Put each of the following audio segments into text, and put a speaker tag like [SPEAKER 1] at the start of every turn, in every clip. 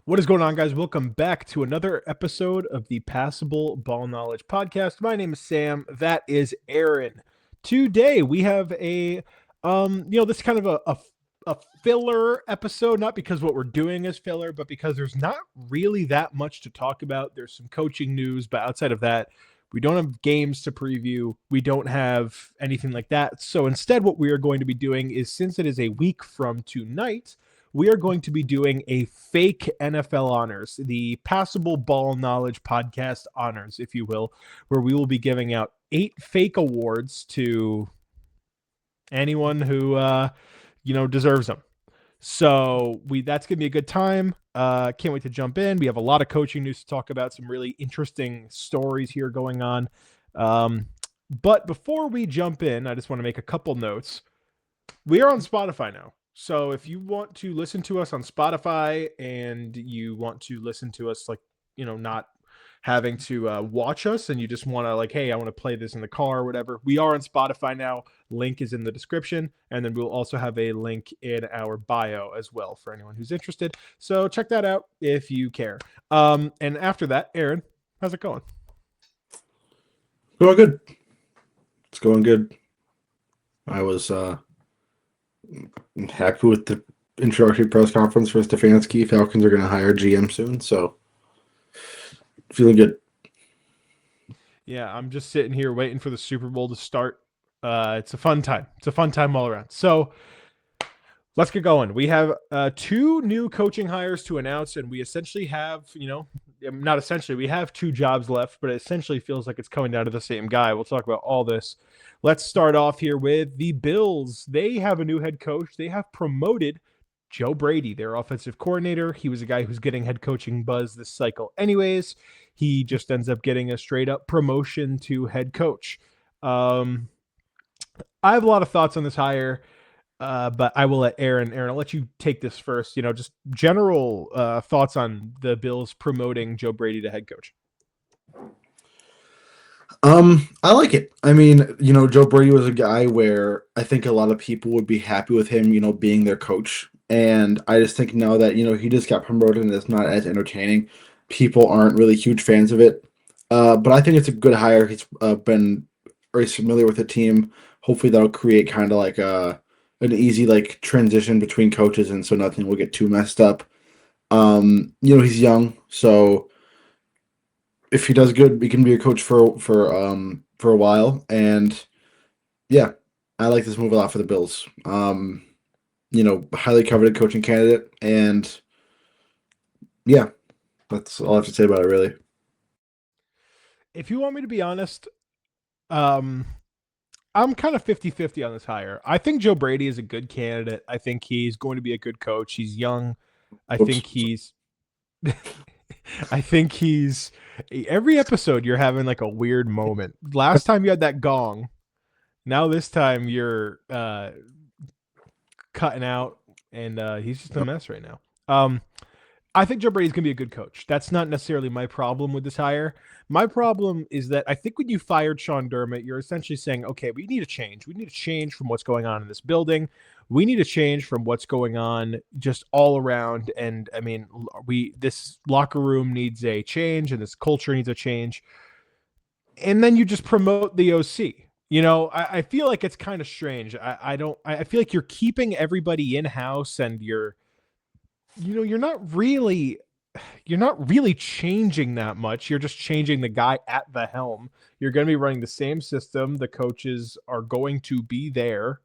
[SPEAKER 1] What is going on, guys? Welcome back to another episode of the Passable Ball Knowledge Podcast. My name is Sam. That is Aaron. Today we have this is kind of a filler episode, not because what we're doing is filler, but because there's not really that much to talk about. There's some coaching news, but outside of that, we don't have games to preview. We don't have anything like that. So instead, what we are going to be doing is, since it is a week from tonight, we are going to be doing a fake NFL honors, the Passable Ball Knowledge Podcast honors, if you will, where we will be giving out 8 fake awards to anyone who deserves them. So that's gonna be a good time. Can't wait to jump in. We have a lot of coaching news to talk about, some really interesting stories here going on. But before we jump in, I just want to make a couple notes. We are on Spotify now. So if you want to listen to us on Spotify and you want to listen to us not having to watch us, and you just want to hey, I want to play this in the car or whatever, we are on Spotify now. Link is in the description, and then we'll also have a link in our bio as well for anyone who's interested. So check that out if you care. And after that, Aaron, how's it going?
[SPEAKER 2] Going good. It's going good. I was happy with the introductory press conference for Stefanski. Falcons are going to hire GM soon, so feeling good.
[SPEAKER 1] Yeah, I'm just sitting here waiting for the Super Bowl to start. It's a fun time. It's a fun time all around. So let's get going. We have 2 new coaching hires to announce, and we essentially have, not essentially, we have 2 jobs left, but it essentially feels like it's coming down to the same guy. We'll talk about all this. Let's start off here with the Bills. They have a new head coach. They have promoted Joe Brady, their offensive coordinator. He was a guy who's getting head coaching buzz this cycle anyways. He just ends up getting a straight up promotion to head coach. I have a lot of thoughts on this hire, but I will let Aaron, I'll let you take this first. Just general thoughts on the Bills promoting Joe Brady to head coach.
[SPEAKER 2] I like it. I mean, Joe Brady was a guy where I think a lot of people would be happy with him, being their coach. And I just think now that, he just got promoted and it's not as entertaining, people aren't really huge fans of it. But I think it's a good hire. He's been very familiar with the team. Hopefully that'll create kind of like an easy transition between coaches, and so nothing will get too messed up. He's young, so if he does good, he can be a coach for a while. And yeah, I like this move a lot for the Bills. Highly coveted coaching candidate, and yeah, that's all I have to say about it, really.
[SPEAKER 1] If you want me to be honest, I'm kind of 50-50 on this hire. I think Joe Brady is a good candidate. I think he's going to be a good coach. He's young. I think he's every episode you're having a weird moment. Last time you had that gong. Now this time you're cutting out, and he's just a mess right now. I think Joe Brady's going to be a good coach. That's not necessarily my problem with this hire. My problem is that I think when you fired Sean Dermott, you're essentially saying, okay, we need a change. We need a change from what's going on in this building. We need a change from what's going on just all around. And I mean, this locker room needs a change, and this culture needs a change. And then you just promote the OC. I feel like it's kind of strange. I feel like you're keeping everybody in-house, and you're not really changing that much. You're just changing the guy at the helm. You're going to be running the same system. The coaches are going to be there.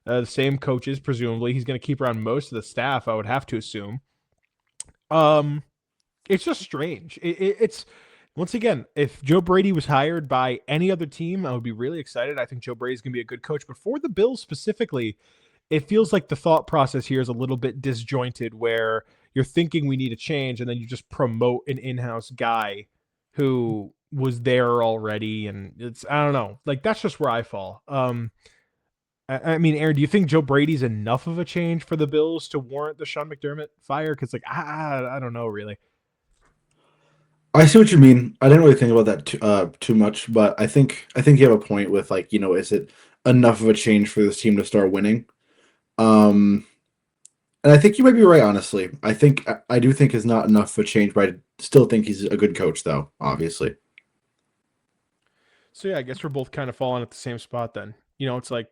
[SPEAKER 1] The same coaches, presumably. He's going to keep around most of the staff, I would have to assume. It's just strange. It's once again, if Joe Brady was hired by any other team, I would be really excited. I think Joe Brady's going to be a good coach. But for the Bills specifically, it feels like the thought process here is a little bit disjointed, where you're thinking we need a change, and then you just promote an in-house guy who was there already. And I don't know, that's just where I fall. I mean, Aaron, do you think Joe Brady's enough of a change for the Bills to warrant the Sean McDermott fire? Because I don't know, really.
[SPEAKER 2] I see what you mean. I didn't really think about that too much, but I think you have a point with is it enough of a change for this team to start winning? And I think you might be right, honestly. I do think is not enough of a change, but I still think he's a good coach, though, obviously.
[SPEAKER 1] So yeah, I guess we're both kind of falling at the same spot then. It's like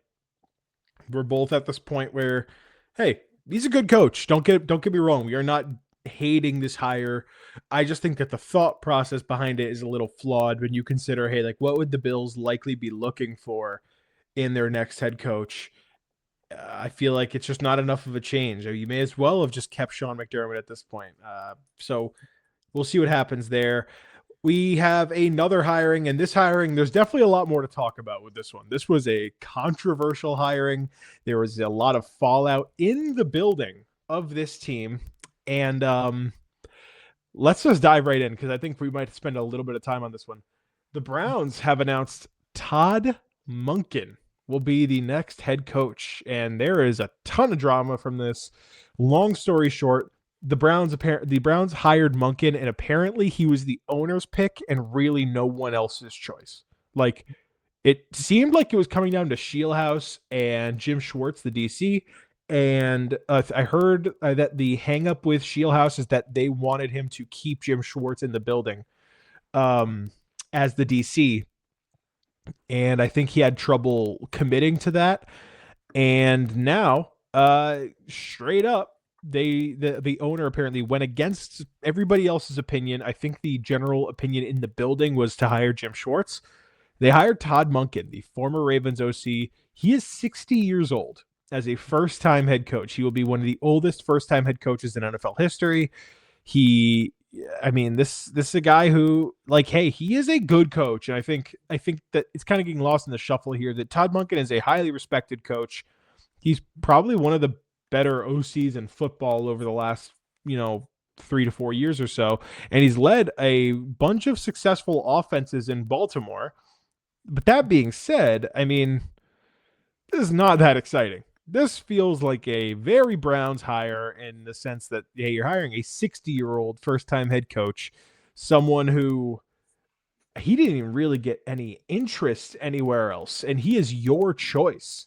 [SPEAKER 1] we're both at this point where, hey, he's a good coach. Don't get me wrong. We are not hating this hire. I just think that the thought process behind it is a little flawed when you consider, hey, like what would the Bills likely be looking for in their next head coach? I feel like it's just not enough of a change. You may as well have just kept Sean McDermott at this point. So we'll see what happens there. We have another hiring, and this hiring, there's definitely a lot more to talk about with this one. This was a controversial hiring. There was a lot of fallout in the building of this team. And let's just dive right in because I think we might spend a little bit of time on this one. The Browns have announced Todd Monken will be the next head coach, and there is a ton of drama from this. Long story short, the Browns hired Monken, and apparently he was the owner's pick and really no one else's choice. Like it seemed like it was coming down to Shielhouse and Jim Schwartz, the DC. And I heard that the hang up with Shielhouse is that they wanted him to keep Jim Schwartz in the building um, as the DC. And I think he had trouble committing to that. And now, straight up, the owner apparently went against everybody else's opinion. I think the general opinion in the building was to hire Jim Schwartz. They hired Todd Monken, the former Ravens OC. He is 60 years old as a first-time head coach. He will be one of the oldest first-time head coaches in NFL history. He I mean, this is a guy who, like, hey, he is a good coach, and I think that it's kind of getting lost in the shuffle here. That Todd Monken is a highly respected coach. He's probably one of the better OCs in football over the last 3 to 4 years or so, and he's led a bunch of successful offenses in Baltimore. But that being said, I mean, this is not that exciting. This feels like a very Browns hire in the sense that, hey, you're hiring a 60-year-old first-time head coach, someone who he didn't even really get any interest anywhere else, and he is your choice.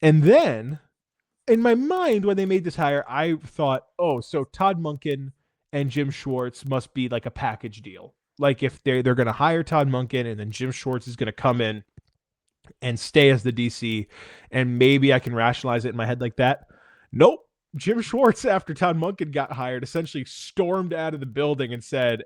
[SPEAKER 1] And then in my mind, when they made this hire, I thought, oh, so Todd Monken and Jim Schwartz must be like a package deal. Like if they're going to hire Todd Monken and then Jim Schwartz is going to come in and stay as the DC, and maybe I can rationalize it in my head like that. Nope. Jim Schwartz, after Todd Monken got hired, essentially stormed out of the building and said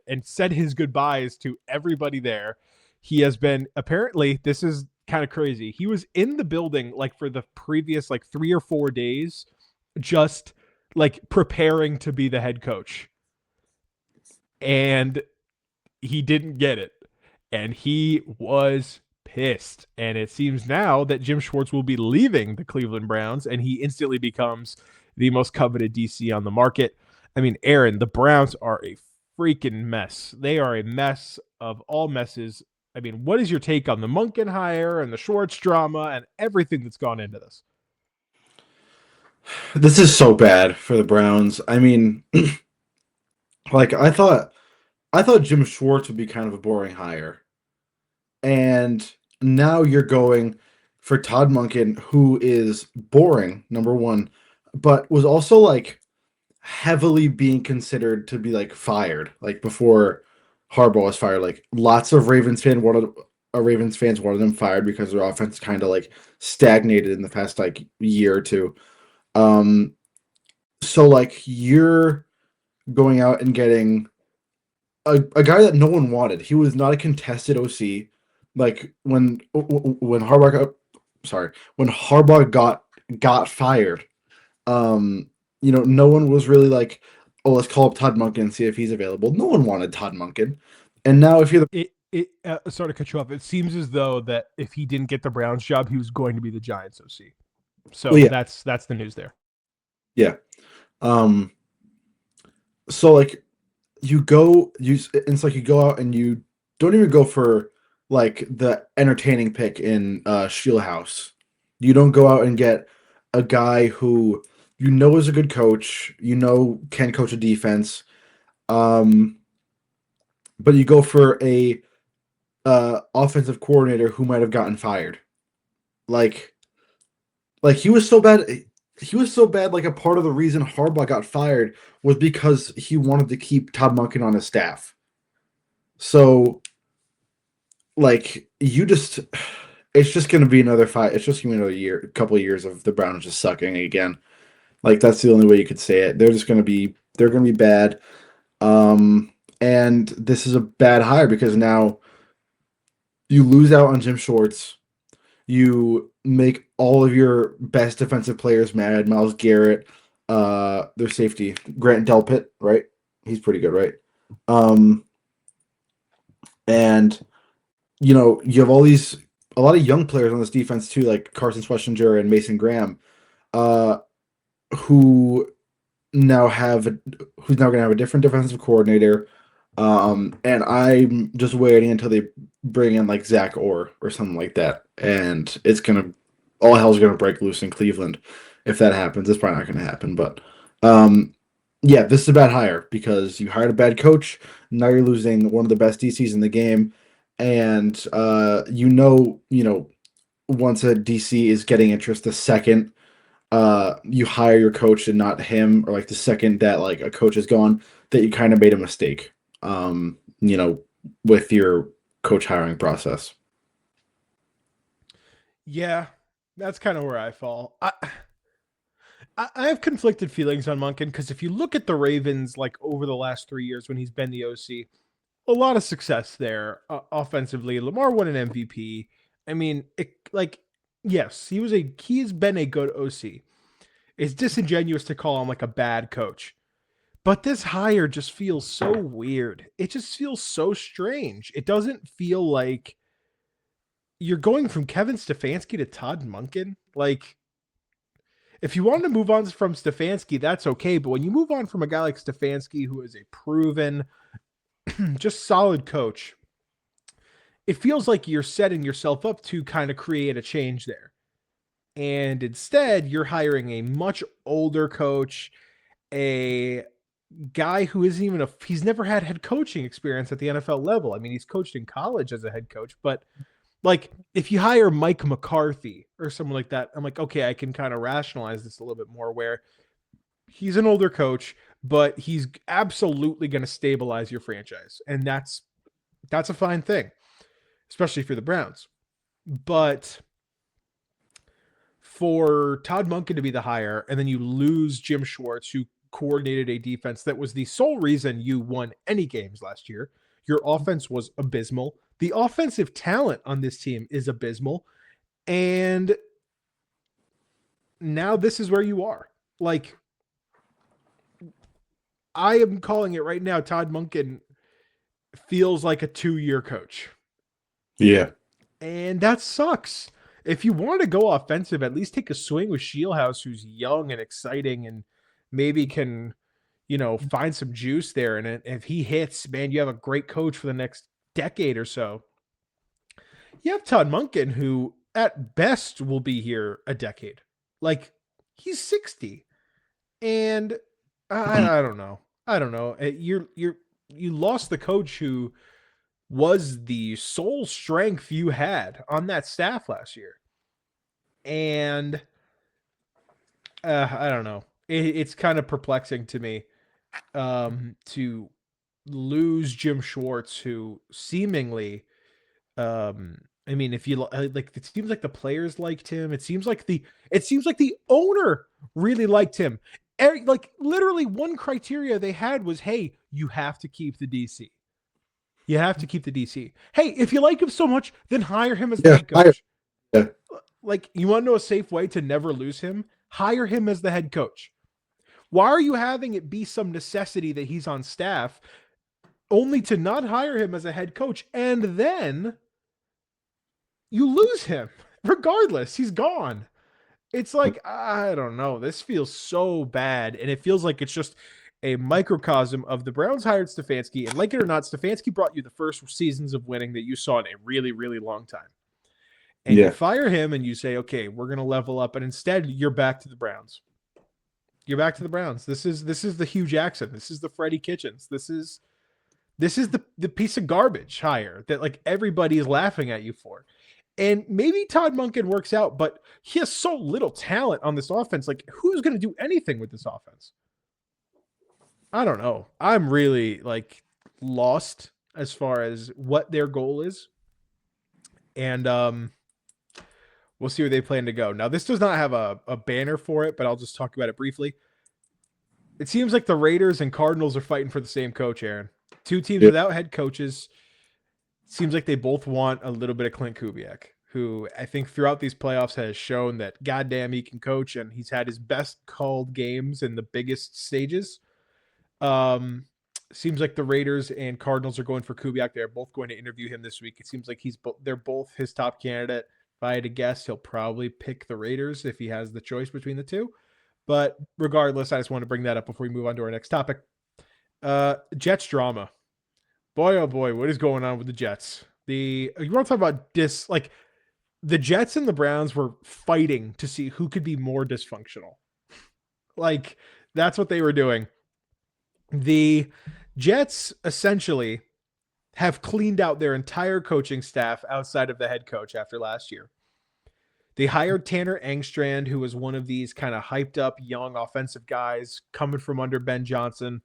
[SPEAKER 1] his goodbyes to everybody there. He has been apparently, this is kind of crazy. He was in the building like for the previous like 3 or 4 days, just like preparing to be the head coach. And he didn't get it. And he was pissed. And it seems now that Jim Schwartz will be leaving the Cleveland Browns, and he instantly becomes the most coveted DC on the market. I mean, Aaron, the Browns are a freaking mess. They are a mess of all messes. I mean, what is your take on the Monken hire and the Schwartz drama and everything that's gone into this?
[SPEAKER 2] This is so bad for the Browns. I mean, like I thought Jim Schwartz would be kind of a boring hire. And now you're going for Todd Monken, who is boring, number one, but was also like heavily being considered to be like fired, like before Harbaugh was fired. Like lots of Ravens fans wanted them fired because their offense kind of like stagnated in the past like year or two. Um, so like you're going out and getting a guy that no one wanted. He was not a contested OC. Like when Harbaugh when Harbaugh got fired, no one was really like, oh, let's call up Todd Monken and see if he's available. No one wanted Todd Monken, and now if you're the
[SPEAKER 1] Sorry to cut you off. It seems as though that if he didn't get the Browns job, he was going to be the Giants OC.
[SPEAKER 2] well,
[SPEAKER 1] So
[SPEAKER 2] yeah,
[SPEAKER 1] that's the news there.
[SPEAKER 2] yeah, um, so like it's like you go out and you don't even go for like the entertaining pick in House. You don't go out and get a guy who is a good coach, can coach a defense, um, but you go for a offensive coordinator who might have gotten fired. Like he was so bad. he was so bad. Like a part of the reason Harbaugh got fired was because he wanted to keep Todd Monken on his staff. So like you just, it's just going to be another fight. It's just going to be another year, a couple of years of the Browns just sucking again. Like that's the only way you could say it. They're going to be bad. And this is a bad hire because now you lose out on Jim Schwartz. You make all of your best defensive players mad. Myles Garrett, their safety, Grant Delpit, right? He's pretty good, right? Um, and you have a lot of young players on this defense too, like Carson Schlesinger and Mason Graham, uh, who who's now going to have a different defensive coordinator. And I'm just waiting until they bring in like Zach or something like that, and all hell's gonna break loose in Cleveland if that happens. It's probably not gonna happen, but um, yeah, this is a bad hire because you hired a bad coach. Now you're losing one of the best DCs in the game, and once a DC is getting interest, the second you hire your coach and not him, or like the second that like a coach is gone, that you kind of made a mistake. With your coach hiring process.
[SPEAKER 1] Yeah, that's kind of where I fall. I have conflicted feelings on Monken because if you look at the Ravens, like over the last 3 years when he's been the OC, a lot of success there offensively. Lamar won an MVP. I mean, yes, he has been a good OC. It's disingenuous to call him like a bad coach. But this hire just feels so weird. It just feels so strange. It doesn't feel like you're going from Kevin Stefanski to Todd Monken. Like, if you want to move on from Stefanski, that's okay. But when you move on from a guy like Stefanski, who is a proven, just solid coach, it feels like you're setting yourself up to kind of create a change there. And instead, you're hiring a much older coach, a guy who isn't even he's never had head coaching experience at the NFL level. I mean, he's coached in college as a head coach, but like if you hire Mike McCarthy or someone like that, I'm like, okay, I can kind of rationalize this a little bit more where he's an older coach, but he's absolutely going to stabilize your franchise. And that's a fine thing, especially for the Browns. But for Todd Monken to be the hire, and then you lose Jim Schwartz, who coordinated a defense that was the sole reason you won any games last year. Your offense was abysmal. The offensive talent on this team is abysmal. And now this is where you are. Like, I am calling it right now. Todd Monken feels like a 2-year coach.
[SPEAKER 2] Yeah.
[SPEAKER 1] And that sucks. If you want to go offensive, at least take a swing with Shieldhouse, who's young and exciting and maybe can, find some juice there. And if he hits, man, you have a great coach for the next decade or so. You have Todd Monken, who at best will be here a decade. Like, he's 60. And I don't know. I don't know. You lost the coach who was the sole strength you had on that staff last year. And I don't know. It's kind of perplexing to me to lose Jim Schwartz, who seemingly, I mean, if you like, it seems like the players liked him. It seems like the owner really liked him. Like literally, one criteria they had was, hey, you have to keep the DC. You have to keep the DC. Hey, if you like him so much, then hire him as the
[SPEAKER 2] Yeah.
[SPEAKER 1] head coach.
[SPEAKER 2] Yeah.
[SPEAKER 1] Like, you want to know a safe way to never lose him? Hire him as the head coach. Why are you having it be some necessity that he's on staff only to not hire him as a head coach and then you lose him regardless? He's gone. It's like, I don't know. This feels so bad. And it feels like it's just a microcosm of the Browns hired Stefanski. And like it or not, Stefanski brought you the first seasons of winning that you saw in a really, really long time. And you
[SPEAKER 2] Yeah.
[SPEAKER 1] fire him and you say, okay, we're going to level up. And instead, you're back to the Browns. You're back to the Browns. This is the Hugh Jackson. This is the Freddie Kitchens. This is the piece of garbage hire that like everybody is laughing at you for. And maybe Todd Monken works out, but he has so little talent on this offense. Like, who's going to do anything with this offense? I don't know. I'm really like lost as far as what their goal is. And we'll see where they plan to go. Now, this does not have a banner for it, but I'll just talk about it briefly. It seems like the Raiders and Cardinals are fighting for the same coach, Aaron. Two teams
[SPEAKER 2] Yeah.
[SPEAKER 1] without head coaches. Seems like they both want a little bit of Clint Kubiak, who I think throughout these playoffs has shown that goddamn he can coach, and he's had his best called games in the biggest stages. Um, seems like the Raiders and Cardinals are going for Kubiak. They're both going to interview him this week. It seems like they're both his top candidate. If I had to guess, he'll probably pick the Raiders if he has the choice between the two. But regardless, I just want to bring that up before we move on to our next topic. Jets drama. Boy, oh boy, what is going on with the Jets? You want to talk about like the Jets and the Browns were fighting to see who could be more dysfunctional. Like that's what they were doing. The Jets essentially have cleaned out their entire coaching staff outside of the head coach after last year. They hired Tanner Engstrand, who was one of these kind of hyped up young offensive guys coming from under Ben Johnson.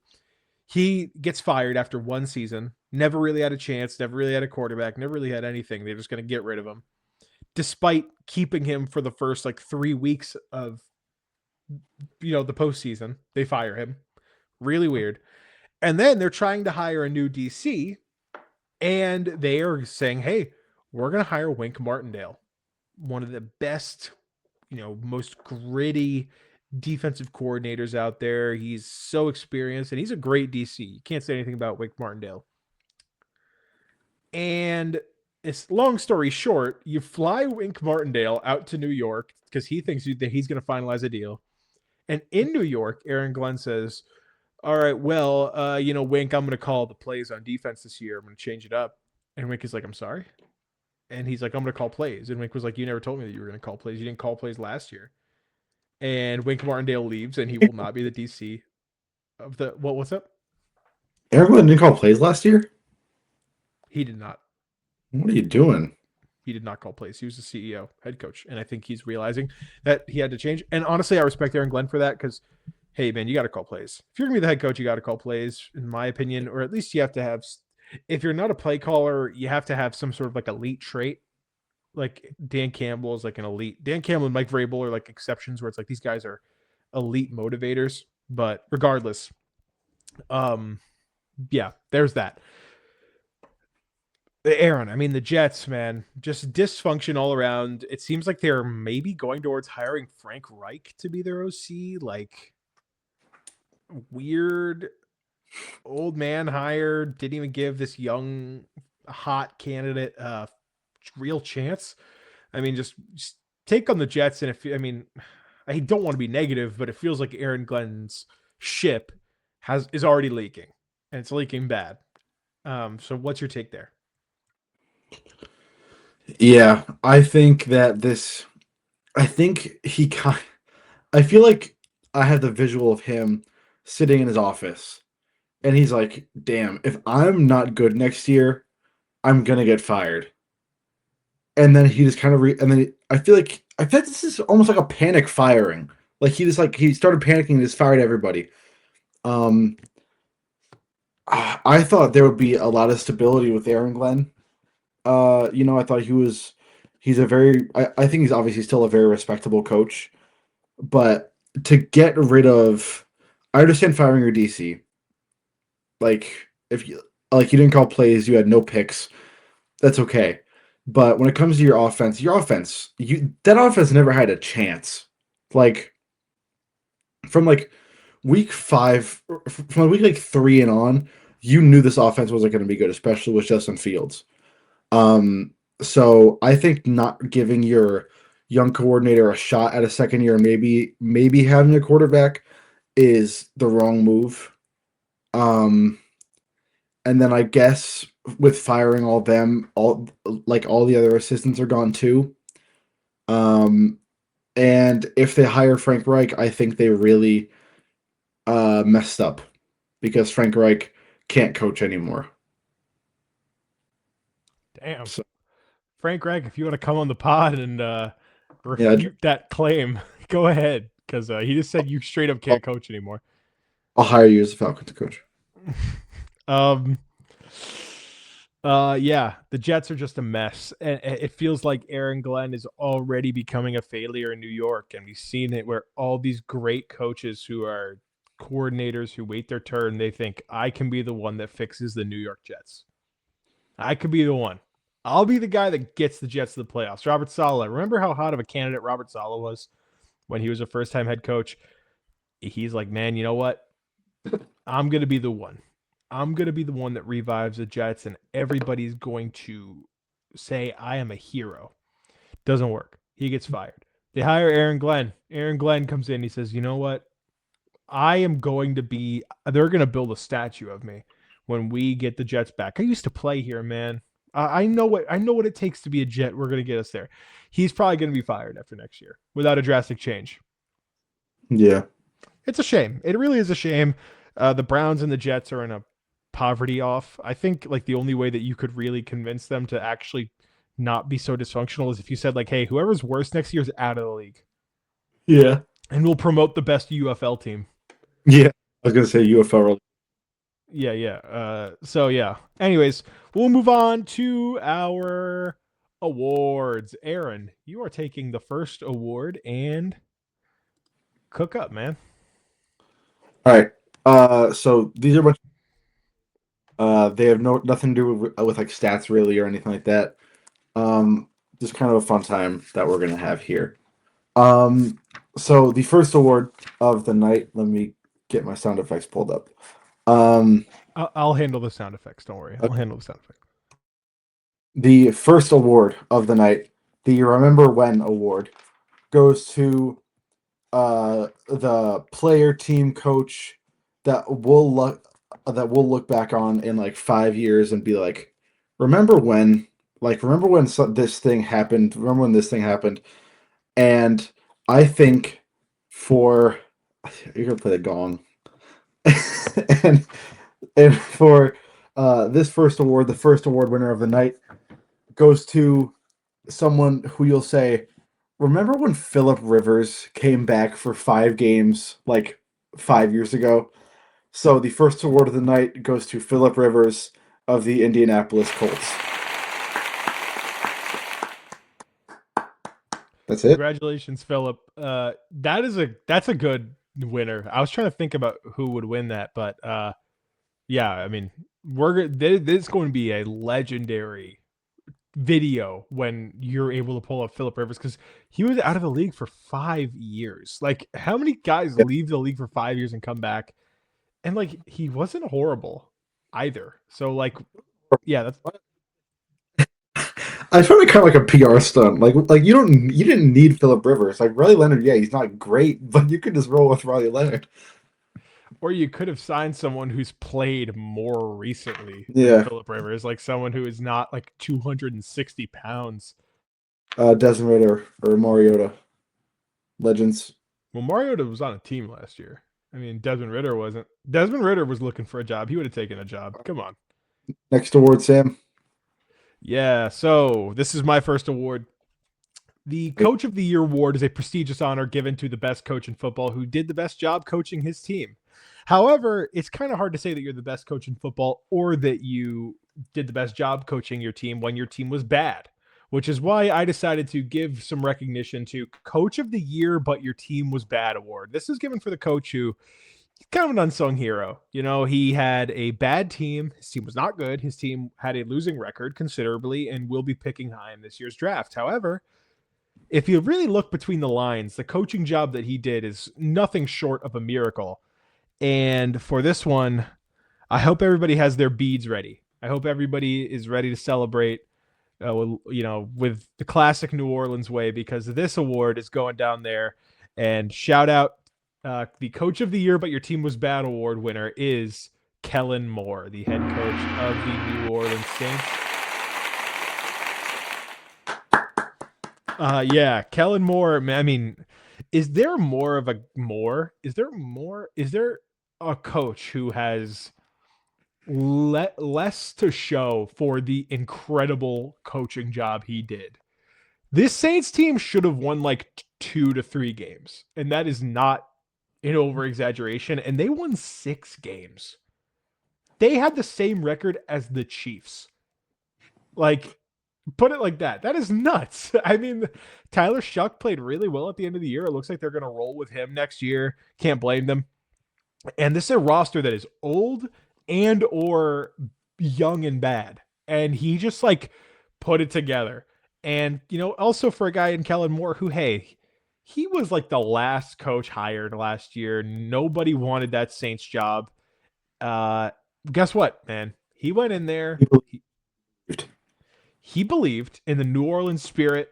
[SPEAKER 1] He gets fired after one season, never really had a chance, never really had a quarterback, never really had anything. They're just going to get rid of him, despite keeping him for the first like 3 weeks of the postseason. They fire him. Really weird. And then they're trying to hire a new DC, and they are saying, "Hey, we're going to hire Wink Martindale, one of the best, most gritty defensive coordinators out there. He's so experienced, and he's a great DC. You can't say anything about Wink Martindale." And it's long story short, you fly Wink Martindale out to New York because he thinks that he's going to finalize a deal. And in New York, Aaron Glenn says, "All right, well, Wink, I'm going to call the plays on defense this year. I'm going to change it up." And Wink is like, "I'm sorry." And he's like, "I'm going to call plays." And Wink was like, "You never told me that you were going to call plays. You didn't call plays last year." And Wink Martindale leaves, and he will not be the DC of the what? What's up?
[SPEAKER 2] Everyone didn't call plays last year.
[SPEAKER 1] He did not.
[SPEAKER 2] What are you doing?
[SPEAKER 1] He did not call plays. He was the CEO, head coach, and I think he's realizing that he had to change. And honestly, I respect Aaron Glenn for that because, hey, man, you got to call plays. If you're gonna be the head coach, you got to call plays, in my opinion, or at least you have to have. If you're not a play caller, you have to have some sort of like elite trait. Like Dan Campbell is like an elite. Dan Campbell and Mike Vrabel are like exceptions where it's like these guys are elite motivators. But regardless, yeah, there's that. Aaron, I mean the Jets, man, just dysfunction all around. It seems like they're maybe going towards hiring Frank Reich to be their OC. Like weird old man hire. Didn't even give this young hot candidate a real chance. I mean, just take on the Jets, and if I mean, I don't want to be negative, but it feels like Aaron Glenn's ship is already leaking, and it's leaking bad. So what's your take there?
[SPEAKER 2] Yeah, I think that this. I think he kind. I feel like I have the visual of him sitting in his office, and he's like, "Damn, if I'm not good next year, I'm gonna get fired." And then he just kind of and then I feel like this is almost like a panic firing. Like he started panicking and just fired everybody. Um, I thought there would be a lot of stability with Aaron Glenn. I thought he's a very I think he's obviously still a very respectable coach, but to get rid of I understand firing your DC. Like if you didn't call plays, you had no picks, that's okay. But when it comes to your offense, that offense never had a chance. Like from like week 5 from week like 3 and on, you knew this offense wasn't going to be good, especially with Justin Fields. So I think not giving your young coordinator a shot at a second year, maybe having a quarterback is the wrong move. Um, and then I guess with firing all the other assistants are gone too. Um, and if they hire Frank Reich, I think they really messed up because Frank Reich can't coach anymore.
[SPEAKER 1] Damn.
[SPEAKER 2] So
[SPEAKER 1] Frank Reich, if you want to come on the pod and
[SPEAKER 2] Yeah,
[SPEAKER 1] refute that claim, go ahead, because he just said you straight up
[SPEAKER 2] I'll,
[SPEAKER 1] can't coach anymore.
[SPEAKER 2] I'll hire you as a Falcons coach.
[SPEAKER 1] um, yeah, the Jets are just a mess, and it feels like Aaron Glenn is already becoming a failure in New York, and we've seen it where all these great coaches who are coordinators who wait their turn, they think I can be the one that fixes the New York Jets. I could be the one. I'll be the guy that gets the Jets to the playoffs. Robert Saleh. Remember how hot of a candidate Robert Saleh was when he was a first-time head coach? He's like, man, you know what? I'm gonna be the one. I'm gonna be the one that revives the Jets, and everybody's going to say I am a hero. Doesn't work. He gets fired. They hire Aaron Glenn. Aaron Glenn comes in. He says, you know what? I am going to be. They're going to build a statue of me when we get the Jets back. I used to play here, man. I know what it takes to be a Jet. We're going to get us there. He's probably going to be fired after next year without a drastic change.
[SPEAKER 2] Yeah.
[SPEAKER 1] It's a shame. It really is a shame. The Browns and the Jets are in a poverty off. I think like the only way that you could really convince them to actually not be so dysfunctional is if you said like, hey, whoever's worse next year is out of the league,
[SPEAKER 2] Yeah.
[SPEAKER 1] and we'll promote the best UFL team.
[SPEAKER 2] Yeah. I was gonna say UFL.
[SPEAKER 1] Yeah, yeah. So yeah. Anyways, we'll move on to our awards. Aaron, you are taking the first award and cook up, man.
[SPEAKER 2] All right. So these are a bunch. They have nothing to do with like stats really or anything like that. Um, just kind of a fun time that we're gonna have here. Um, so the first award of the night. Let me get my sound effects pulled up. Um,
[SPEAKER 1] I'll handle the sound effects. Don't worry. I'll handle the sound effects.
[SPEAKER 2] the first award of the night, the Remember When award, goes to the player, team, coach that we'll look back on in like 5 years and be like, remember when? Like, remember when this thing happened? Remember when this thing happened? And I think for you're gonna play the gong, and for this first award, the first award winner of the night goes to someone who you'll say, remember when Philip Rivers came back for 5 games like 5 years ago? So the first award of the night goes to Philip Rivers of the Indianapolis Colts. That's it.
[SPEAKER 1] Congratulations, Philip. That's a good winner. I was trying to think about who would win that, but yeah, I mean, this is going to be a legendary video when you're able to pull up Philip Rivers because he was out of the league for 5 years. Like, how many guys leave the league for 5 years and come back? And like, he wasn't horrible either. So like, yeah, that's
[SPEAKER 2] I found it kind of like a PR stunt. Like you didn't need Philip Rivers. Like Riley Leonard, yeah, he's not great, but you could just roll with Riley Leonard.
[SPEAKER 1] or you could have signed someone who's played more recently than
[SPEAKER 2] Yeah,
[SPEAKER 1] Philip Rivers, like someone who is not like 260 pounds.
[SPEAKER 2] Desmond Ritter or Mariota, legends.
[SPEAKER 1] Well, Mariota was on a team last year. I mean, Desmond Ritter wasn't. Desmond Ritter was looking for a job. He would have taken a job. Come on.
[SPEAKER 2] Next award, Sam.
[SPEAKER 1] Yeah. So this is my first award. The Coach of the Year award is a prestigious honor given to the best coach in football who did the best job coaching his team. However, it's kind of hard to say that you're the best coach in football or that you did the best job coaching your team when your team was bad, which is why I decided to give some recognition to Coach of the Year, but your team was bad award. This is given for the coach who kind of an unsung hero. You know, he had a bad team. His team was not good. His team had a losing record considerably and will be picking high in this year's draft. However, if you really look between the lines, the coaching job that he did is nothing short of a miracle. And for this one, I hope everybody has their beads ready. I hope everybody is ready to celebrate, with the classic New Orleans way, because this award is going down there. And shout out the Coach of the Year, but your team was bad award winner is Kellen Moore, the head coach of the New Orleans Saints. Yeah, Kellen Moore. I mean, is there more of a more? Is there more? Is there a coach who has less to show for the incredible coaching job he did. This Saints team should have won like 2 to 3 games, and that is not an over exaggeration. And they won 6 games. They had the same record as the Chiefs. Like, put it like that. That is nuts. I mean, Tyler Shuck played really well at the end of the year. It looks like they're going to roll with him next year. Can't blame them. And this is a roster that is old and or young and bad. And he just like put it together. And also for a guy in Kellen Moore who, hey, he was like the last coach hired last year. Nobody wanted that Saints job. Uh guess what, man? He went in there. He believed in the New Orleans spirit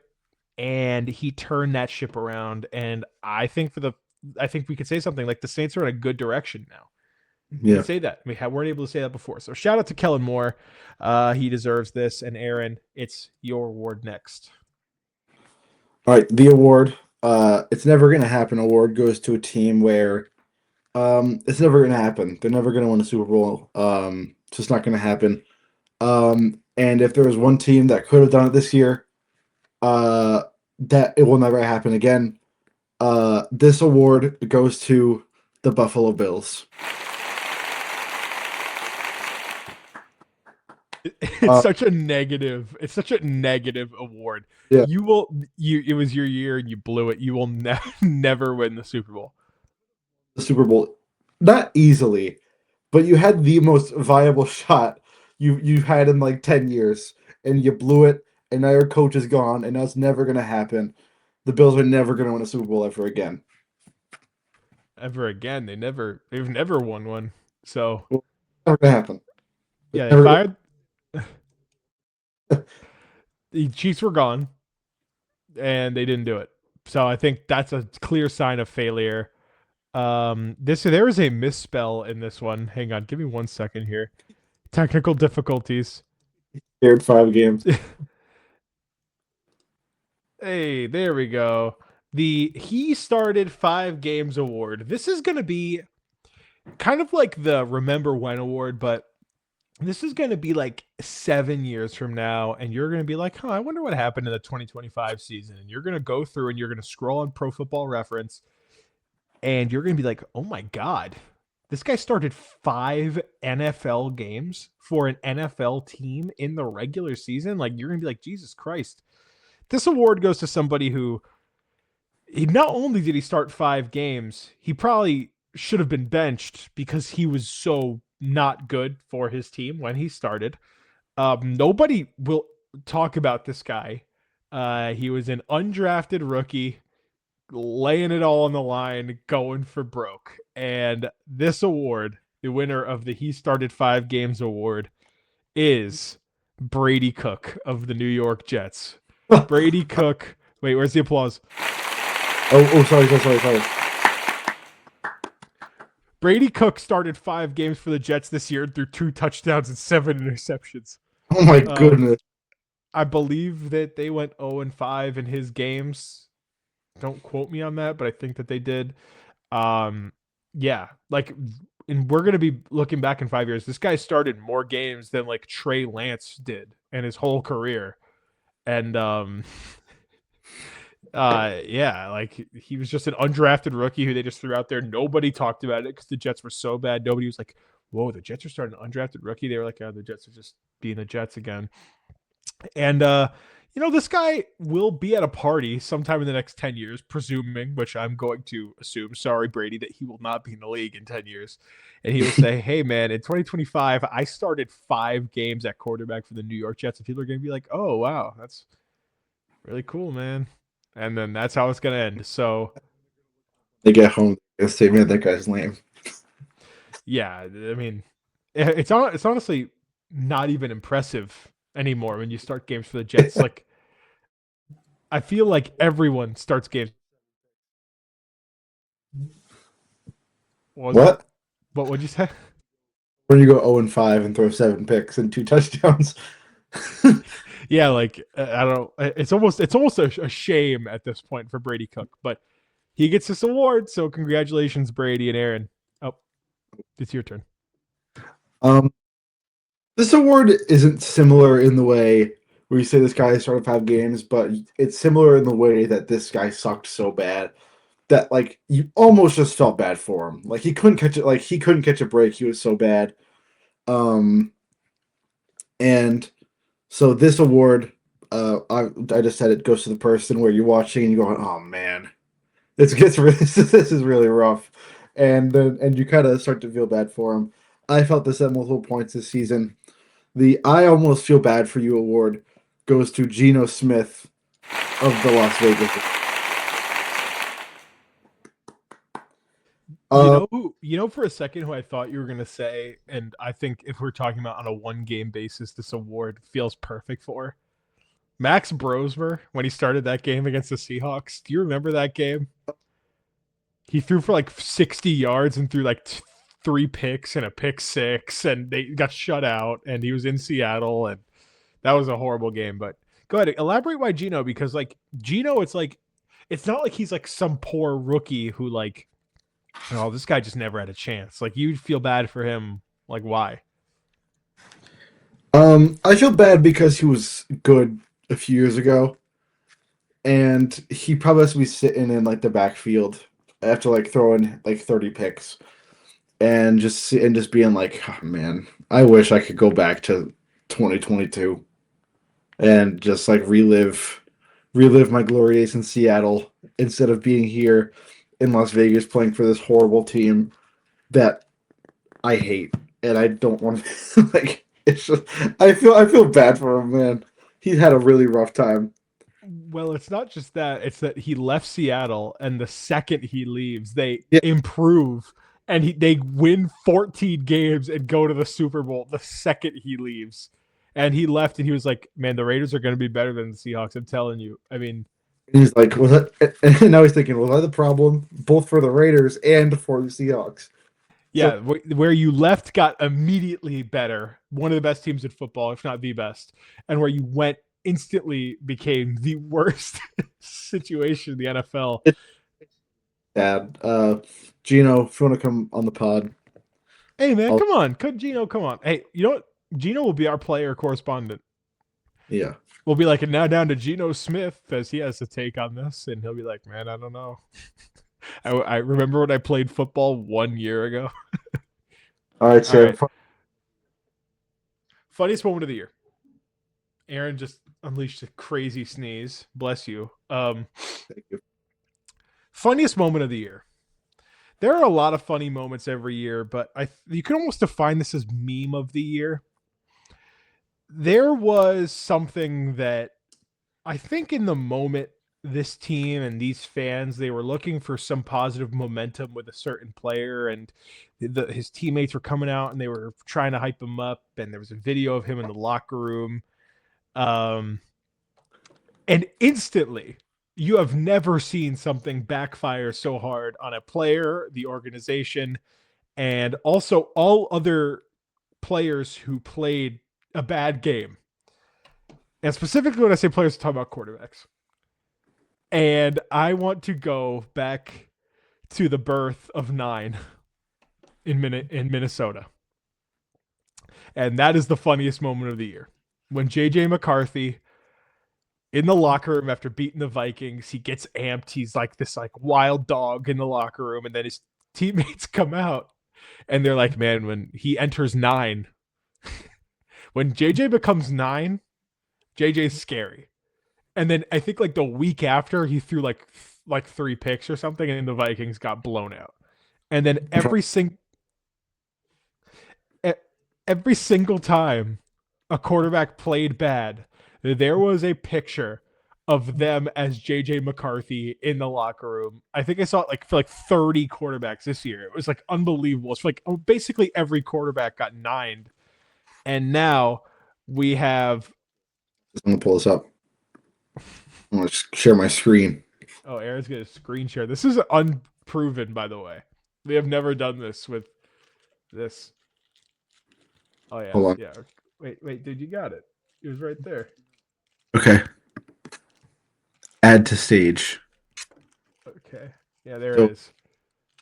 [SPEAKER 1] and he turned that ship around. And I think we could say something like the Saints are in a good direction now. We
[SPEAKER 2] Yeah.
[SPEAKER 1] could say that. We weren't able to say that before. So shout out to Kellen Moore. He deserves this. And Aaron, it's your award next.
[SPEAKER 2] All right, the award. It's never gonna happen. Award goes to a team where it's never gonna happen. They're never gonna win a Super Bowl. It's just not gonna happen. And if there was one team that could have done it this year, that it will never happen again. This award goes to the Buffalo Bills.
[SPEAKER 1] It's
[SPEAKER 2] Uh,
[SPEAKER 1] such a negative. It's such a negative award.
[SPEAKER 2] yeah,
[SPEAKER 1] It was your year and you blew it. You will never win the Super Bowl.
[SPEAKER 2] the Super Bowl, not easily, but you had the most viable shot you had in like 10 years, and you blew it. And now your coach is gone, and now it's never gonna happen. The Bills are never gonna win a Super Bowl ever again.
[SPEAKER 1] Ever again. They've never won one. So
[SPEAKER 2] Well, never gonna happen. It's
[SPEAKER 1] yeah, they
[SPEAKER 2] never.
[SPEAKER 1] fired the Chiefs were gone and they didn't do it. So I think that's a clear sign of failure. This there is a misspell in this one. Hang on, give me 1 second here. Technical difficulties.
[SPEAKER 2] Scared 5 games.
[SPEAKER 1] Hey, there we go. The he started 5 games award. This is gonna be kind of like the Remember When award, but this is going to be like 7 years from now, and you're going to be like, huh, I wonder what happened in the 2025 season. And you're going to go through and you're going to scroll on Pro Football Reference, and you're going to be like, oh my God, this guy started 5 NFL games for an NFL team in the regular season. Like, you're going to be like, Jesus Christ. This award goes to somebody who not only did he start 5 games, he probably should have been benched because he was so not good for his team when he started. Nobody will talk about this guy. He was an undrafted rookie, laying it all on the line, going for broke. And this award, the winner of the He Started 5 Games award, is Brady Cook of the New York Jets. Brady Cook. Wait, where's the applause?
[SPEAKER 2] Sorry.
[SPEAKER 1] Brady Cook started 5 games for the Jets this year and threw 2 touchdowns and 7 interceptions.
[SPEAKER 2] Oh my
[SPEAKER 1] Uh,
[SPEAKER 2] goodness.
[SPEAKER 1] I believe that they went 0-5 in his games. Don't quote me on that, but I think that they did. Yeah, like, and we're gonna be looking back in 5 years. This guy started more games than like Trey Lance did in his whole career, and yeah, like he was just an undrafted rookie who they just threw out there. Nobody talked about it because the Jets were so bad. Nobody was like, whoa, the Jets are starting an undrafted rookie. They were like, oh, the Jets are just being the Jets again. And this guy will be at a party sometime in the next 10 years, presuming, which I'm going to assume, sorry, Brady, that he will not be in the league in 10 years. And he will say, hey, man, in 2025, I started 5 games at quarterback for the New York Jets. And people are going to be like, oh, wow, that's really cool, man. And then that's how it's going to end. So,
[SPEAKER 2] They get home and say, man, that guy's lame.
[SPEAKER 1] yeah, I mean, it's honestly not even impressive anymore when you start games for the Jets. Like, I feel like everyone starts games. What was that?
[SPEAKER 2] What?
[SPEAKER 1] What would you say?
[SPEAKER 2] When you go 0-5 and throw 7 picks and 2 touchdowns.
[SPEAKER 1] Yeah, like I don't know. It's almost a shame at this point for Brady Cook, but he gets this award. So congratulations, Brady and Aaron. Oh, it's your turn.
[SPEAKER 2] Um, This award isn't similar in the way where you say this guy started 5 games, but it's similar in the way that this guy sucked so bad that like you almost just felt bad for him. Like he couldn't catch it. Like he couldn't catch a break. He was so bad. Um, and so this award, I just said it goes to the person where you're watching and you're going, oh man, this gets really, this is really rough, and you kind of start to feel bad for him. I felt this at multiple points this season. The I almost feel bad for you award goes to Geno Smith of the Las Vegas. Uh,
[SPEAKER 1] For a second who I thought you were gonna say, and I think if we're talking about on a one game basis, this award feels perfect for Max Brosmer when he started that game against the Seahawks. Do you remember that game? He threw for like 60 yards and threw like three picks and a pick six, and they got shut out. And he was in Seattle, and that was a horrible game. But go ahead, elaborate why Geno, because like Geno, it's not like he's like some poor rookie who like, oh, this guy just never had a chance. Like you feel bad for him. Like why?
[SPEAKER 2] I feel bad because he was good a few years ago, and he probably has to be sitting in like the backfield after like throwing like 30 picks and just being like, oh, man, I wish I could go back to 2022 and just like relive my glory days in Seattle instead of being here in Las Vegas playing for this horrible team that I hate and I don't want to like it's just I feel bad for him, man. He's had a really rough time.
[SPEAKER 1] Well, it's not just that. It's that he left Seattle, and the second he leaves, they
[SPEAKER 2] Yeah,
[SPEAKER 1] improve, and they win 14 games and go to the Super Bowl the second he leaves. And he left, and he was like, "Man, the Raiders are going to be better than the Seahawks." I'm telling you. I mean,
[SPEAKER 2] he's like, was that? And now he's thinking, was I the problem both for the Raiders and for the Seahawks? So
[SPEAKER 1] yeah, where you left got immediately better, one of the best teams in football, if not the best, and where you went instantly became the worst situation in the NFL.
[SPEAKER 2] it's sad. Gino, if you want to come on the pod,
[SPEAKER 1] Hey man,
[SPEAKER 2] I'll
[SPEAKER 1] come on, Gino, come on. Hey, you know what? Gino will be our player correspondent.
[SPEAKER 2] yeah.
[SPEAKER 1] We'll be like, and now down to Gino Smith as he has a take on this, and he'll be like, man, I don't know. I remember when I played football 1 year ago.
[SPEAKER 2] All right,
[SPEAKER 1] All
[SPEAKER 2] Sam.
[SPEAKER 1] right, funniest moment of the year. Aaron just unleashed a crazy sneeze. Bless you.
[SPEAKER 2] Thank you.
[SPEAKER 1] Funniest moment of the year. There are a lot of funny moments every year, but you can almost define this as meme of the year. There was something that I think in the moment, this team and these fans, they were looking for some positive momentum with a certain player, and his teammates were coming out and they were trying to hype him up, and there was a video of him in the locker room. Um, and instantly, you have never seen something backfire so hard on a player, the organization, and also all other players who played a bad game. And specifically, when I say players, I talk about quarterbacks. And I want to go back to the birth of nine in Minnesota. And that is the funniest moment of the year. When JJ McCarthy in the locker room after beating the Vikings, he gets amped. He's like this like wild dog in the locker room, and then his teammates come out and they're like, man, when he enters nine, when JJ becomes nine, JJ's scary. And then I think like the week after he threw like three picks or something, and the Vikings got blown out. And then e- every single time a quarterback played bad, there was a picture of them as JJ McCarthy in the locker room. I think I saw it like for like 30 quarterbacks this year. It was like unbelievable. It's like basically every quarterback got nined. And now we have
[SPEAKER 2] I'm gonna pull this up. I'm gonna share my screen.
[SPEAKER 1] oh, Aaron's gonna screen share. This is unproven, by the way. We have never done this with this. Oh yeah,
[SPEAKER 2] Hold on.
[SPEAKER 1] yeah. Wait, dude, you got it. It was right there.
[SPEAKER 2] Okay. Add to stage.
[SPEAKER 1] Okay. Yeah, there it
[SPEAKER 2] So,
[SPEAKER 1] is.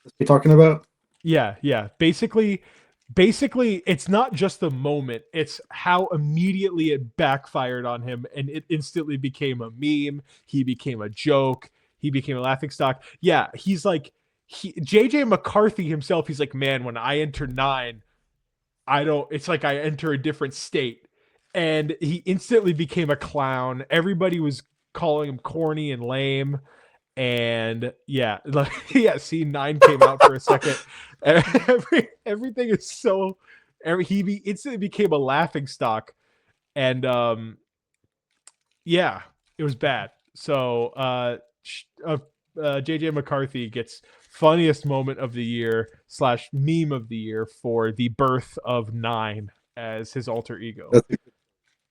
[SPEAKER 2] what are you talking about?
[SPEAKER 1] Yeah. Basically, basically it's not just the moment, it's how immediately it backfired on him and it instantly became a meme. He became a joke. He became a laughing stock. Yeah, he's like JJ McCarthy himself, he's like, man, when I enter nine, I don't, it's like I enter a different state. And he instantly became a clown. Everybody was calling him corny and lame. And yeah, like yeah, scene nine came out for a second. Everything is so instantly became a laughing stock. And yeah, it was bad. So JJ McCarthy gets funniest moment of the year slash meme of the year for the birth of Nine as his alter ego.
[SPEAKER 2] That's a,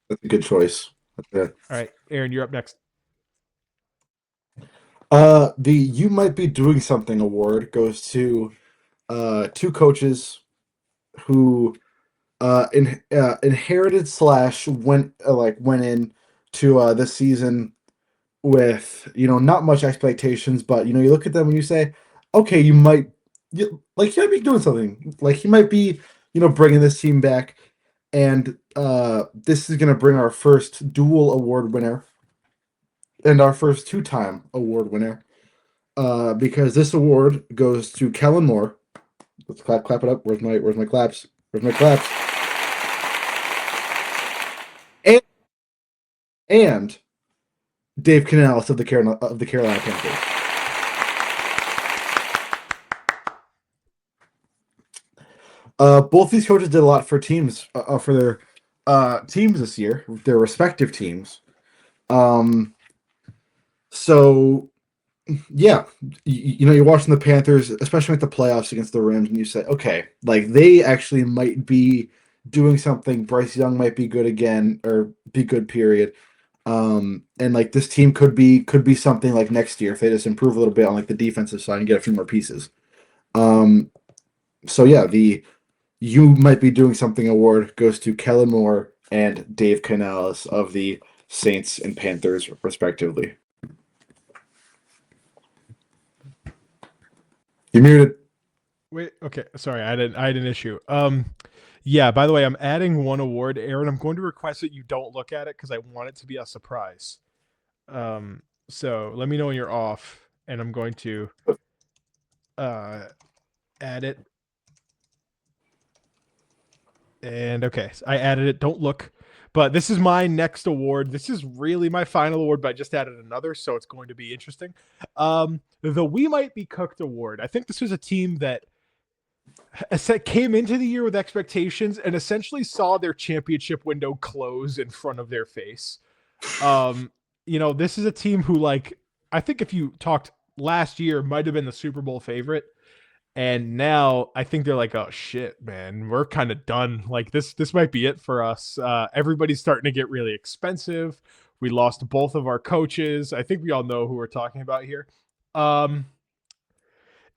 [SPEAKER 2] that's a good choice. Okay.
[SPEAKER 1] All right, Aaron, you're up next.
[SPEAKER 2] The You Might Be Doing Something award goes to two coaches who inherited slash went in to this season with not much expectations, but you look at them and you say, okay, he might be doing something. Like he might be bringing this team back, and this is gonna bring our first dual award winner and our first two-time award winner. Because this award goes to Kellen Moore. Let's clap it up. Where's my claps? Where's my claps? And and Dave Canales of the Carolina Panthers. Both these coaches did a lot for teams for their teams this year, their respective teams. Um, so yeah, you're watching the Panthers, especially with the playoffs against the Rams, and you say, okay, like they actually might be doing something. Bryce Young might be good again, or be good. Period. And like this team could be something like next year if they just improve a little bit on like the defensive side and get a few more pieces. Um, so yeah, the You Might Be Doing Something award goes to Kellen Moore and Dave Canales of the Saints and Panthers, respectively. You're muted.
[SPEAKER 1] Wait, okay, sorry, I had an issue. Yeah, by the way, I'm adding one award, Aaron. I'm going to request that you don't look at it because I want it to be a surprise. So let me know when you're off, and I'm going to uh add it. And okay, so I added it. Don't look. But this is my next award. This is really my final award, but I just added another, so it's going to be interesting. The We Might Be Cooked award. I think this was a team that came into the year with expectations and essentially saw their championship window close in front of their face. Um, this is a team who, like, I think if you talked last year, might have been the Super Bowl favorite. And now I think they're like, oh shit, man, we're kind of done. Like this might be it for us. Everybody's starting to get really expensive. We lost both of our coaches. I think we all know who we're talking about here. Um,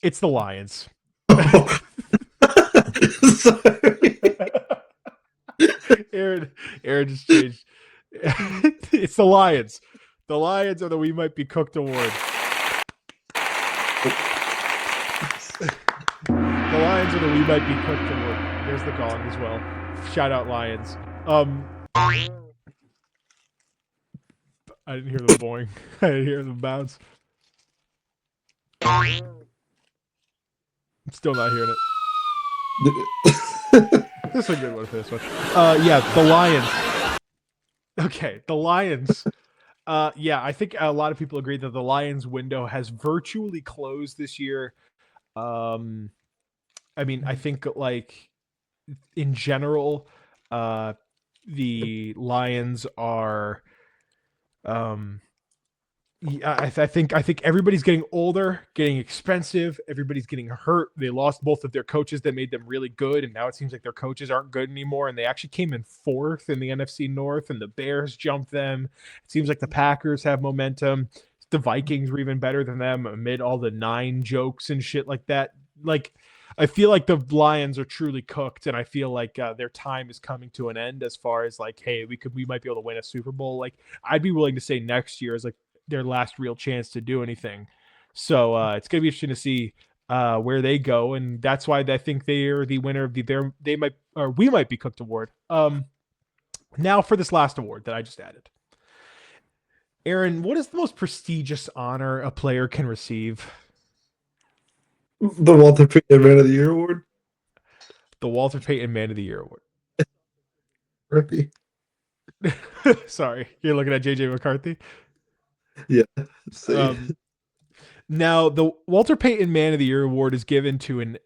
[SPEAKER 1] it's the Lions.
[SPEAKER 2] Sorry.
[SPEAKER 1] Aaron, Aaron just changed. It's the Lions. The Lions are the We Might Be Cooked award. The Lions are the We Might Be Cooked award. There's the gong as well. Shout out Lions. I didn't hear the boing. I didn't hear the bounce. I'm still not hearing it. This is a good one for this one. Yeah, the Lions. Okay, the Lions. Yeah, I think a lot of people agree that the Lions window has virtually closed this year. I mean, I think like in general, the Lions are yeah, I think everybody's getting older, getting expensive. Everybody's getting hurt. They lost both of their coaches that made them really good, and now it seems like their coaches aren't good anymore. And they actually came in fourth in the NFC North, and the Bears jumped them. It seems like the Packers have momentum. The Vikings were even better than them amid all the nine jokes and shit like that. Like, I feel like the Lions are truly cooked, and I feel like their time is coming to an end as far as like, hey, we might be able to win a Super Bowl. Like, I'd be willing to say next year is like their last real chance to do anything. So it's gonna be interesting to see where they go, and that's why I think they are the winner of the they might or we might be cooked award. Now for this last award that I just added. Aaron, what is the most prestigious honor a player can receive?
[SPEAKER 2] The Walter Payton Man of the Year award.
[SPEAKER 1] The Walter Payton Man of the Year award.
[SPEAKER 2] Rippy.
[SPEAKER 1] Sorry, you're looking at JJ McCarthy.
[SPEAKER 2] Yeah. See.
[SPEAKER 1] Um, Now, the Walter Payton Man of the Year award is given to an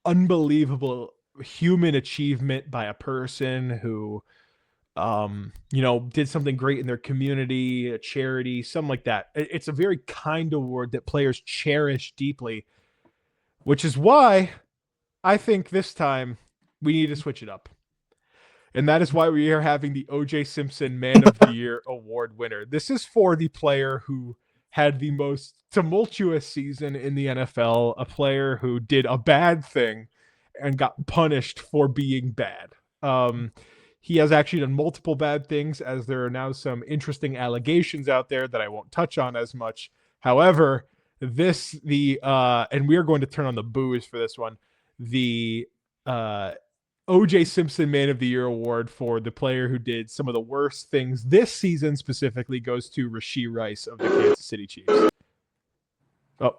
[SPEAKER 1] unbelievable human achievement by a person who did something great in their community, a charity, something like that. It's a very kind award that players cherish deeply, which is why I think this time we need to switch it up. And that is why we are having the OJ Simpson Man of the Year award winner. This is for the player who had the most tumultuous season in the NFL, a player who did a bad thing and got punished for being bad. Um, he has actually done multiple bad things, as there are now some interesting allegations out there that I won't touch on as much. However, and we are going to turn on the booze for this one. The OJ Simpson Man of the Year award for the player who did some of the worst things this season specifically goes to Rashee Rice of the Kansas City Chiefs. Oh.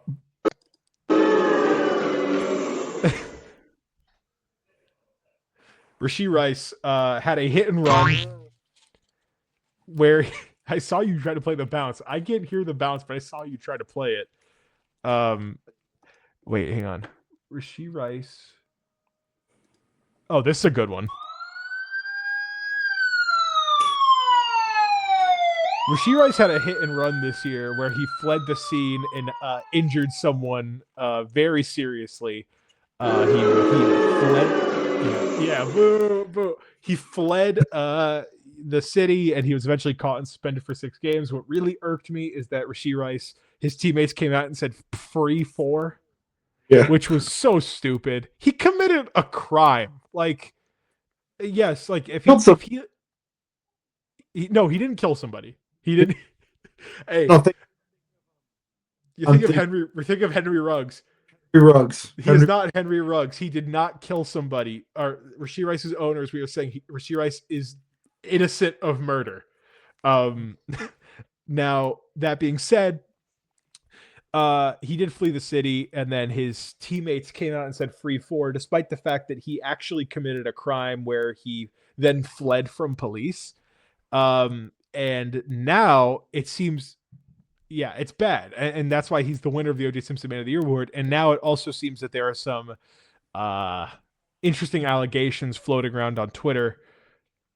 [SPEAKER 1] Rashee Rice had a hit and run where I saw you try to play the bounce. I can't hear the bounce, but I saw you try to play it. Wait, hang on. Rashee Rice. Oh, this is a good one. Rashee Rice had a hit and run this year where he fled the scene and injured someone very seriously. He fled. Yeah, boo, boo. He fled the city and he was eventually caught and suspended for 6 games. What really irked me is that Rashee Rice, his teammates came out and said free 4,
[SPEAKER 2] Yeah.
[SPEAKER 1] which was so stupid. He committed a crime. Like, yes, like if no, he didn't kill somebody. He didn't. Hey,
[SPEAKER 2] No,
[SPEAKER 1] you
[SPEAKER 2] I'm
[SPEAKER 1] think of
[SPEAKER 2] thinking
[SPEAKER 1] Henry? We think of Henry Ruggs.
[SPEAKER 2] Ruggs.
[SPEAKER 1] He is not Henry Ruggs. He did not kill somebody. Or Rashee Rice's owners, we were saying Rashee Rice is innocent of murder. Now that being said, he did flee the city, and then his teammates came out and said free 4, despite the fact that he actually committed a crime where he then fled from police. And now it seems, yeah, it's bad, and that's why he's the winner of the OJ Simpson Man of the Year award. And now it also seems that there are some interesting allegations floating around on Twitter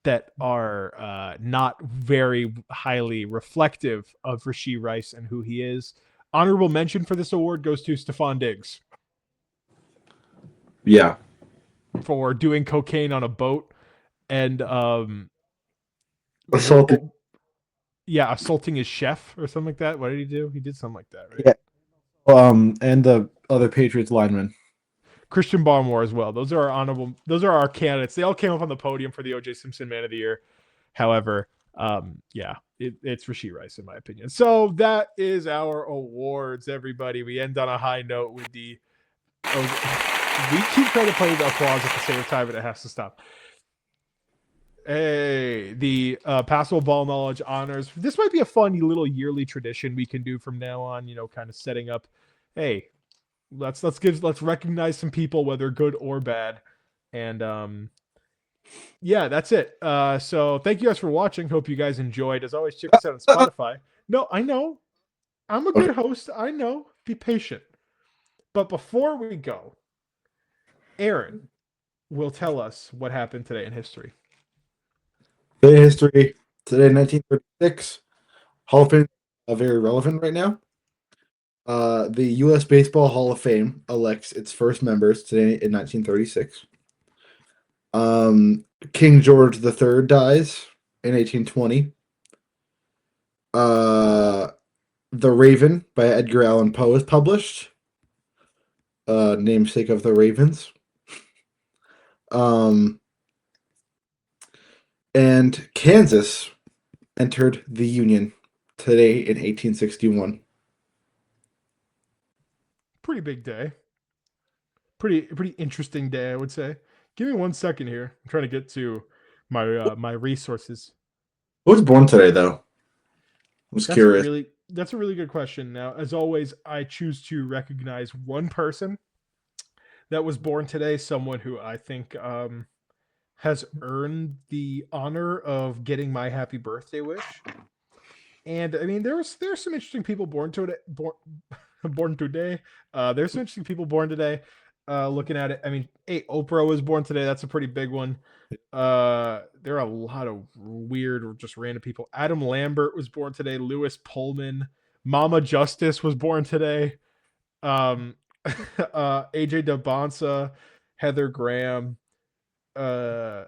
[SPEAKER 1] that are not very highly reflective of Rashee Rice and who he is. Honorable mention for this award goes to Stephon Diggs.
[SPEAKER 2] Yeah.
[SPEAKER 1] For doing cocaine on a boat and
[SPEAKER 2] Assaulted.
[SPEAKER 1] assaulting his chef or something like that. What did he do? He did something like that, right?
[SPEAKER 2] Yeah. And the other Patriots lineman.
[SPEAKER 1] Christian Barmore as well. Those are our honorable. Those are our candidates. They all came up on the podium for the OJ Simpson Man of the Year. However, it's Rashee Rice in my opinion. So that is our awards, everybody. We end on a high note with the. We keep trying to play the applause at the same time, but it has to stop. Hey, the Passable Ball Knowledge honors. This might be a fun little yearly tradition we can do from now on. Kind of setting up. Hey, let's recognize some people, whether good or bad, and that's it. So thank you guys for watching. Hope you guys enjoyed. As always, check us out on Spotify. No, I know, I'm a good host. I know. Be patient. But before we go, Aaron will tell us what happened today in history.
[SPEAKER 2] Today history. Today, 1936. Hall of Fame very relevant right now. The U.S. Baseball Hall of Fame elects its first members today in 1936. King George III dies in 1820. The Raven by Edgar Allan Poe is published. Namesake of the Ravens. And Kansas entered the Union today in 1861.
[SPEAKER 1] Pretty big day. Pretty interesting day, I would say. Give me 1 second here. I'm trying to get to my resources.
[SPEAKER 2] Who was born today, though? I was curious.
[SPEAKER 1] That's a really good question. Now, as always, I choose to recognize one person that was born today, someone who I think has earned the honor of getting my happy birthday wish. And I mean, there's some interesting people born today. There's some interesting people born today. Looking at it, I mean, hey, Oprah was born today. That's a pretty big one. There are a lot of weird or just random people. Adam Lambert was born today. Lewis Pullman, Mama Justice was born today. Um, AJ DeBonsa, Heather Graham. Uh,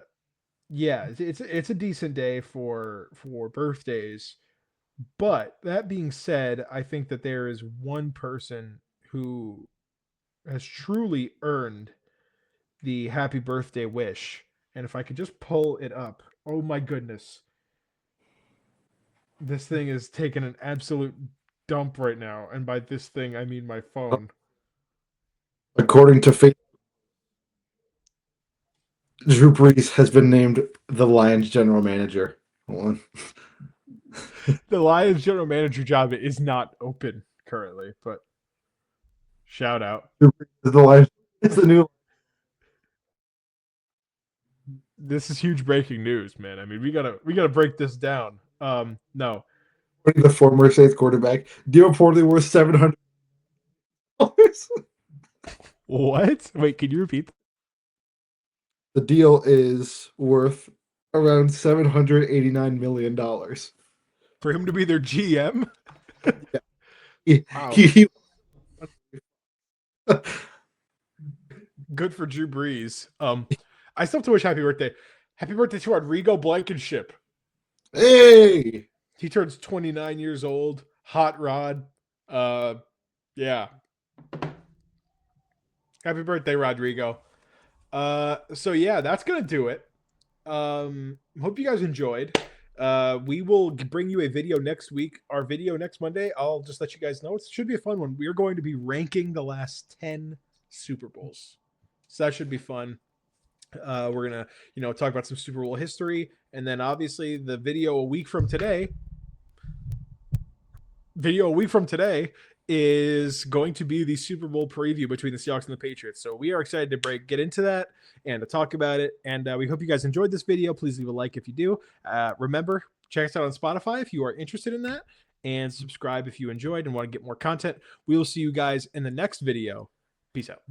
[SPEAKER 1] yeah, it's a decent day for birthdays. But that being said, I think that there is one person who has truly earned the happy birthday wish. And if I could just pull it up, oh my goodness, this thing is taking an absolute dump right now. And by this thing, I mean my phone.
[SPEAKER 2] According to Facebook, Drew Brees has been named the Lions general manager. Hold on.
[SPEAKER 1] The Lions general manager job is not open currently, but shout out.
[SPEAKER 2] Drew Brees is the Lions. It's the new.
[SPEAKER 1] This is huge breaking news, man. I mean, we gotta break this down. No.
[SPEAKER 2] The former Saints quarterback. Deal reportedly worth $700.
[SPEAKER 1] What? Wait, can you repeat?
[SPEAKER 2] The deal is worth around $789 million.
[SPEAKER 1] For him to be their GM?
[SPEAKER 2] Yeah. He,
[SPEAKER 1] Wow.
[SPEAKER 2] he,
[SPEAKER 1] Good for Drew Brees. I still have to wish happy birthday. Happy birthday to Rodrigo Blankenship.
[SPEAKER 2] hey,
[SPEAKER 1] He turns 29 years old. Hot rod. Yeah. Happy birthday, Rodrigo. So yeah, that's gonna do it. Hope you guys enjoyed. We will bring you a video next week. Our video next Monday, I'll just let you guys know. It should be a fun one. We are going to be ranking the last 10 Super Bowls. So that should be fun. We're gonna, talk about some Super Bowl history, and then obviously the video a week from today. Is going to be the Super Bowl preview between the Seahawks and the Patriots. So we are excited to get into that and to talk about it. And we hope you guys enjoyed this video. Please leave a like if you do. Remember, check us out on Spotify if you are interested in that, and subscribe if you enjoyed and want to get more content. We will see you guys in the next video. Peace out.